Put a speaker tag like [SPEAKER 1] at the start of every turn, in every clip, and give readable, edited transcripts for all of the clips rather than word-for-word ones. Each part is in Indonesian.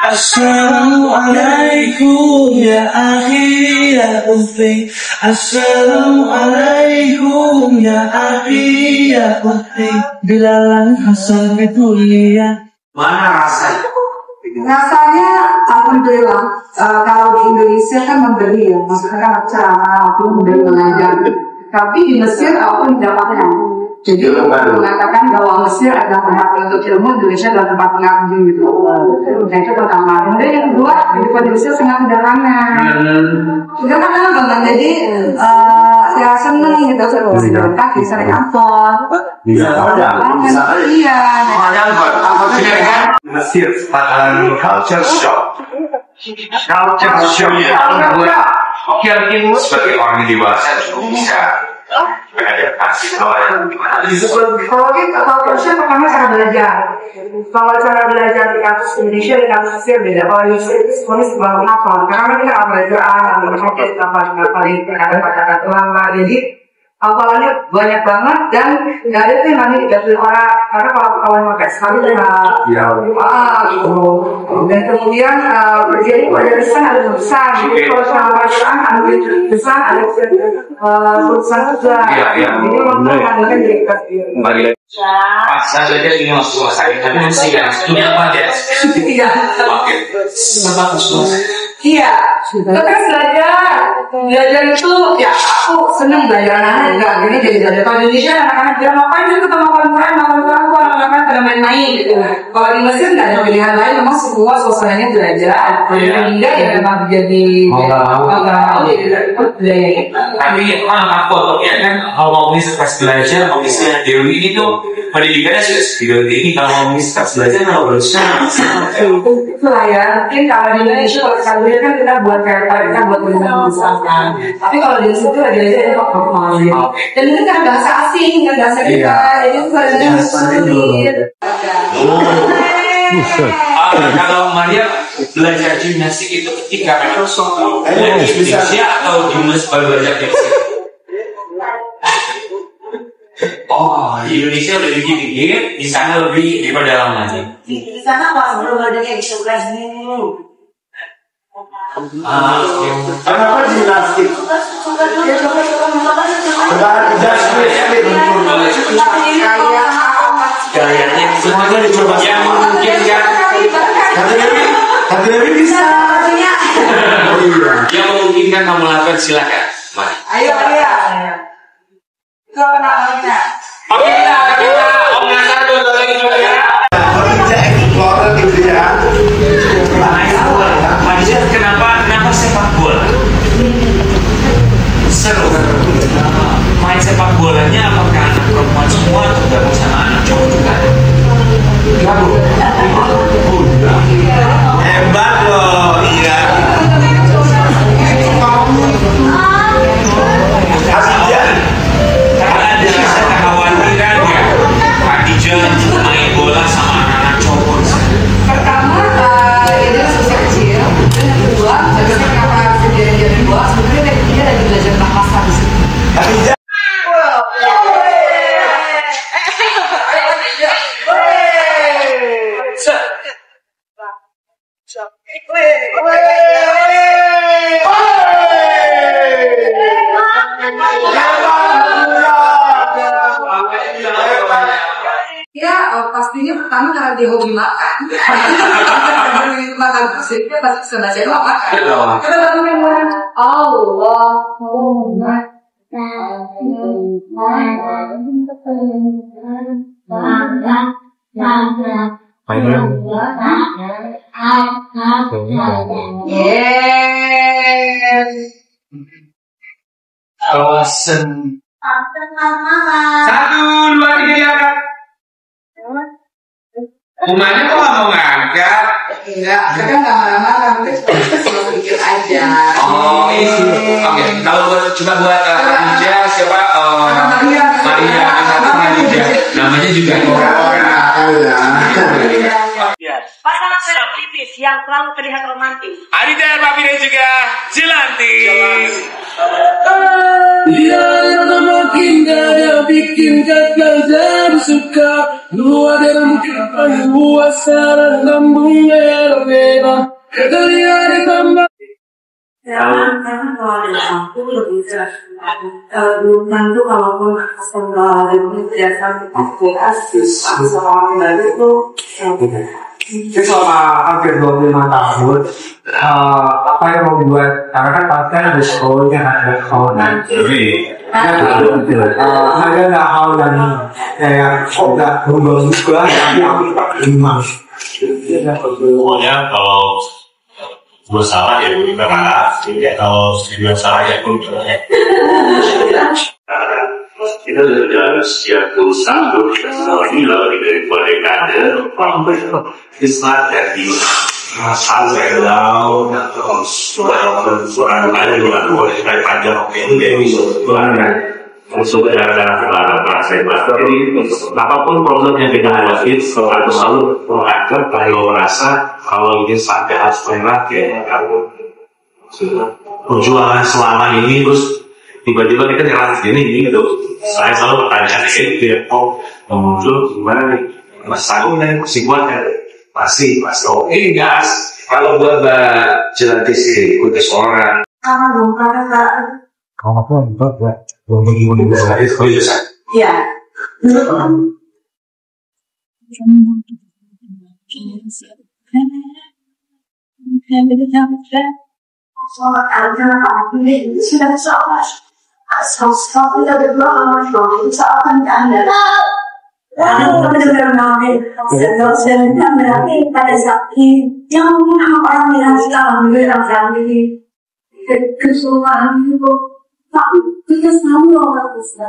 [SPEAKER 1] Assalamualaikum ya akhi ya ukhti. Assalamualaikum ya akhi ya ukhti. Bilalan Hasan Fitulia.
[SPEAKER 2] Mana rasanya?
[SPEAKER 3] Rasanya alhamdulillah, kalau di Indonesia kan memberi ya, maksudnya kan cara aku memberi mengajar. Tapi di Mesir aku mendapatkan. Jadi mengatakan bahwa Mesir adalah tempat untuk ilmu, Indonesia adalah tempat mengabdi gitu. Nah itu pertama. Kemudian yang kedua, kehidupan di Mesir sangat sederhana. Sederhana banget. Jadi saya seneng gitu, saya kaki, saya kantor. Iya.
[SPEAKER 2] Mesir culture shock. Culture shock mungkin sebagai orang dewasa juga bisa beradaptasi.
[SPEAKER 3] Kalau kita pertama cara belajar. Kalau cara belajar di kampus Indonesia di kampus Mesir beda. Kalau di Mesir itu semuanya sebuah penghafal. Karena kita nggak belajar kata-kata lama. Jadi hafalannya banyak banget dan nggak ada tuh yang namanya diganti orang. Karena kalau pakai sekali dan kemudian jadi pelajaran ada besar. Jadi kalau sama bacaan ada besar ada tulisan juga. Jadi memang ada jadi
[SPEAKER 2] Pas saya belajar ini masuk rumah sakit, tapi masih ini apa ya?
[SPEAKER 3] tidak.
[SPEAKER 2] Oke, kenapa masuk?
[SPEAKER 3] Iya, terus belajar itu ya aku seneng belajar anak enggak gini jadi belajar. Kalau di Indonesia anak-anak bilang ngapain sih ketemu Quran, anak-anak pada main-main gitu. Kalau di Mesir nggak ada pilihan lain, memang semua suasananya belajar. Hingga ya memang jadi
[SPEAKER 2] Tapi aku ya kan kalau mau pas belajar, mau misalnya Dewi ini tuh pendidikannya sudah tinggi. Kalau mau pas belajar nggak berusaha.
[SPEAKER 3] Itulah ya, mungkin kalau di Indonesia kalau kita kan kita buat kayak kita buat berusaha. Tapi kalau di situ aja itu normal. Dan itu kan bahasa asing, kan bahasa kita, jadi itu belajarnya sulit.
[SPEAKER 2] Kalau Maria belajar gimnastik itu ketika di Indonesia atau di Mesir baru belajar gimnastik? Oh, di Indonesia udah dikit-dikit, di sana lebih diperdalam lagi.
[SPEAKER 3] Di sana pas belum ada kayak gitu belajar dulu.
[SPEAKER 2] Kenapa gimnastik? Gayanya semuanya dicoba yang mungkin kan. Kata bisa. Yang memungkinkan kamu lakukan silakan. Mari.
[SPEAKER 3] Ayo. Kau nak.
[SPEAKER 2] Oke, kita Om Nazar dulu lagi juga ya.
[SPEAKER 4] Bisa explore gitu ya.
[SPEAKER 2] Manisnya kenapa sepak bola? Seru. Main sepak bolanya apakah anak perempuan semua atau gabung sama anak cowok juga? Gabung.
[SPEAKER 4] Hebat loh, iya.
[SPEAKER 2] Karena ada rasa kekhawatiran ya, Khadijah main bola sama anak-anak cowok.
[SPEAKER 3] Pertama, ini usia kecil. Dan yang kedua, bagaimana kenapa bisa jalan-jalan bola? Sebenarnya dia lagi belajar bahasa di situ.
[SPEAKER 4] Khadijah.
[SPEAKER 3] Ya, pastinya pertama karena dia hobi makan. Makan terus dia pasti bisa baca doa makan. Kita bangun yang mana? Allahumma yes.
[SPEAKER 2] Kawasan. 1, 2, 3 diangkat. Umanya kok nggak mau ngangkat?
[SPEAKER 3] Enggak, kita nggak marah-marah, kita cuma pikir aja.
[SPEAKER 2] Oh, oke. Kalau coba buat Khadijah siapa? Maria, Khadijah. Namanya juga orang.
[SPEAKER 5] Pasangan selebritis yang selalu terlihat romantis.
[SPEAKER 2] Adida dan Papi dan juga Jelanti.
[SPEAKER 1] Dia yang makin gak ada bikin gagal dan suka Lua del mukifan huwa saran lambungnya lembena Kedalian ditambah
[SPEAKER 3] Karena kalau ada aku lebih jelas. Tentu kalaupun setelah kegiatan aplikasi sama dari itu.
[SPEAKER 6] Jadi selama hampir 25 tahun, apa yang membuat, karena kan partai ada sekolahnya, ada kawanan. Ada nggak hal yang kayak nggak berubah juga, tapi lima.
[SPEAKER 7] Pokoknya kalau gue salah ya gue minta maaf, kalau dia salah ya gue minta maaf. Kita sudah jalan sejak ke-1 lagi dari kader Islam dari sampai laut atau suara ada juga boleh dari panjang dari suara sudah ada bahasa jadi apapun problem yang kita hadapi selalu mengajar kalau merasa kalau ini sampai harus lewat ya perjuangan selama ini terus tiba-tiba kita jalan segini gitu. Saya selalu bertanya gitu ya, muncul gimana nih? Mas Agung nih, masih kuat kan? Masih oke gas. Kalau buat Mbak Jelantis ikut seorang.
[SPEAKER 6] Kalau apa buat belum bisa itu bisa.
[SPEAKER 3] Iya. Soal anak ini sudah soal asal tidak berdoa misalkan Anda benar-benar nabi sedang berarti pada saat yang orang bilang sekarang bilang ini kesulitan itu tapi kita selalu orang bisa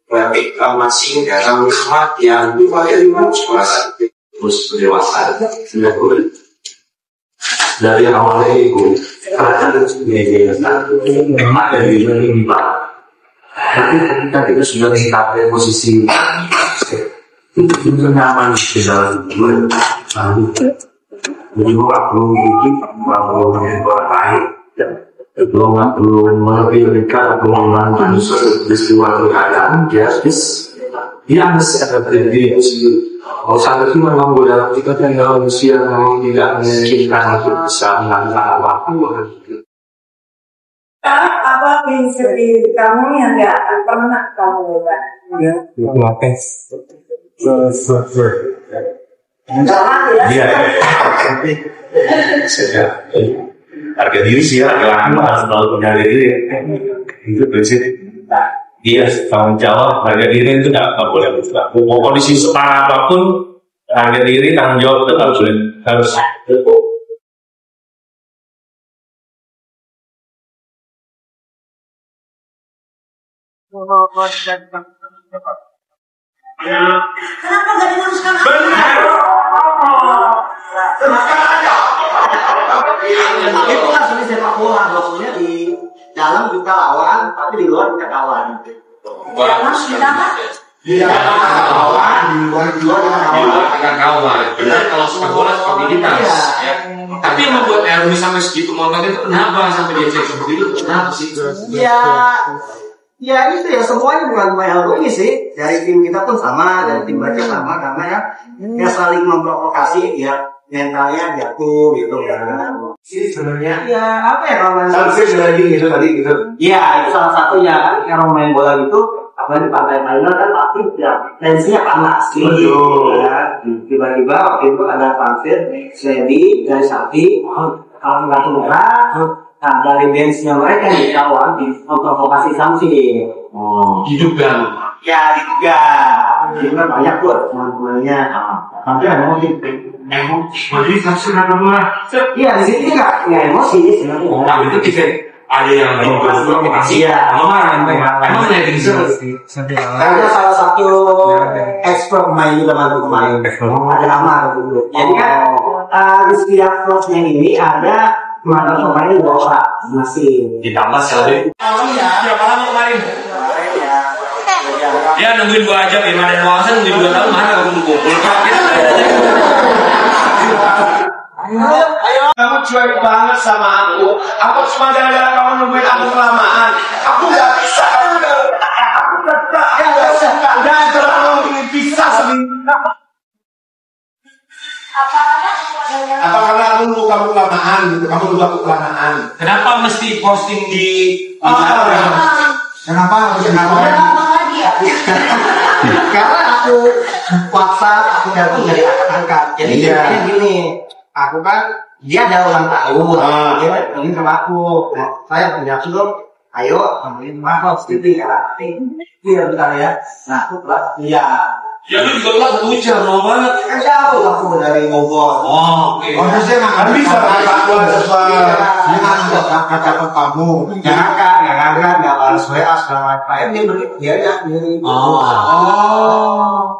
[SPEAKER 7] Berarti masih dalam kematian dibayar terus dewasa sudah dari awalnya itu ada media memang dari ini Pak. Tapi ketika kita sudah mencapai posisi itu nyaman di dalam dua lalu aku yang berbaik belum memiliki kemampuan peristiwa keadaan dia masih ada terjadi kalau saat itu memang dalam tingkat yang manusia memang tidak memungkinkan untuk bisa melakukan apapun.
[SPEAKER 3] Apa prinsip kamu yang nggak akan pernah kamu ubah?
[SPEAKER 6] Ya, tes.
[SPEAKER 7] Iya. Harga diri sih ya, harga harus selalu punya diri. Itu prinsip. Iya, tanggung jawab harga diri itu nggak boleh berubah. Mau kondisi separah apapun, harga diri tanggung jawab itu harus.
[SPEAKER 5] Kenapa nggak diteruskan?
[SPEAKER 4] Benar.
[SPEAKER 8] Itu kan sebenarnya sepak bola, maksudnya di dalam kita lawan, tapi di luar kita kawan. Di dalam kawan, di luar
[SPEAKER 2] akan kawan. Benar kalau sepak bola sportivitas. Ya. Tapi yang membuat Erwin sampai segitu montongnya itu kenapa sampai dia cek seperti itu? Kenapa sih?
[SPEAKER 8] Ya itu ya semuanya bukan Erwin sih. Dari tim kita pun sama, dari tim baca sama, karena ya saling memprovokasi ya. Mentalnya jatuh gitu ya.
[SPEAKER 6] Ini sebenarnya
[SPEAKER 8] Ya apa ya kalau
[SPEAKER 6] saya sudah lagi gitu tadi gitu.
[SPEAKER 8] Ya itu salah satunya kan kalau main bola gitu apalagi di pantai final kan pasti ya tensinya panas gitu ya. Tiba-tiba waktu itu ada transfer Sedi dari Sakti kalau nggak merah nah dari benchnya mereka nih kawan di provokasi sanksi.
[SPEAKER 2] Hidup kan?
[SPEAKER 8] Ya diduga banyak tuh teman-temannya tapi ada motif
[SPEAKER 2] Jadi saksi apa?
[SPEAKER 8] iya di sini nggak emosi sebenarnya.
[SPEAKER 2] Nah itu kita ada yang provokasi.
[SPEAKER 8] Iya.
[SPEAKER 2] Emang ada yang
[SPEAKER 8] Karena salah satu ekspert pemain juga mantu kemarin ada nama dulu. Jadi kan di setiap klubnya ini ada mantan pemain 2 orang masing.
[SPEAKER 2] ditambah sekali. Berapa lama kemarin? Ya nungguin 2 jam ya, mana yang wawasan nungguin 2 tahun mana kamu kumpul
[SPEAKER 4] Ayo, kamu cuek banget sama aku. Aku cuma gara-gara kamu nungguin aku kelamaan. Aku nggak bisa. Aku nggak Udah terlalu bisa sih. Apa karena lu kamu kelamaan gitu, kamu lupa kelamaan.
[SPEAKER 2] Kenapa mesti posting di
[SPEAKER 6] Kenapa?
[SPEAKER 8] Karena aku WhatsApp, aku telepon dari angkat. Jadi ceritanya gini, aku kan dia ada ulang tahun, dia ngomongin sama aku. Saya punya dong, ayo ngomongin mahal sedikit ya. Iya bentar ya. Nah aku bilang iya.
[SPEAKER 2] Ya lu juga bilang satu jam, lama banget.
[SPEAKER 8] Kan jauh aku dari Bogor.
[SPEAKER 2] Oh, oke.
[SPEAKER 6] Saya nggak
[SPEAKER 4] Bisa
[SPEAKER 6] dengan kata kamu.
[SPEAKER 8] Nggak balas WA segala macam. Dia beri dia aja.
[SPEAKER 6] Oh.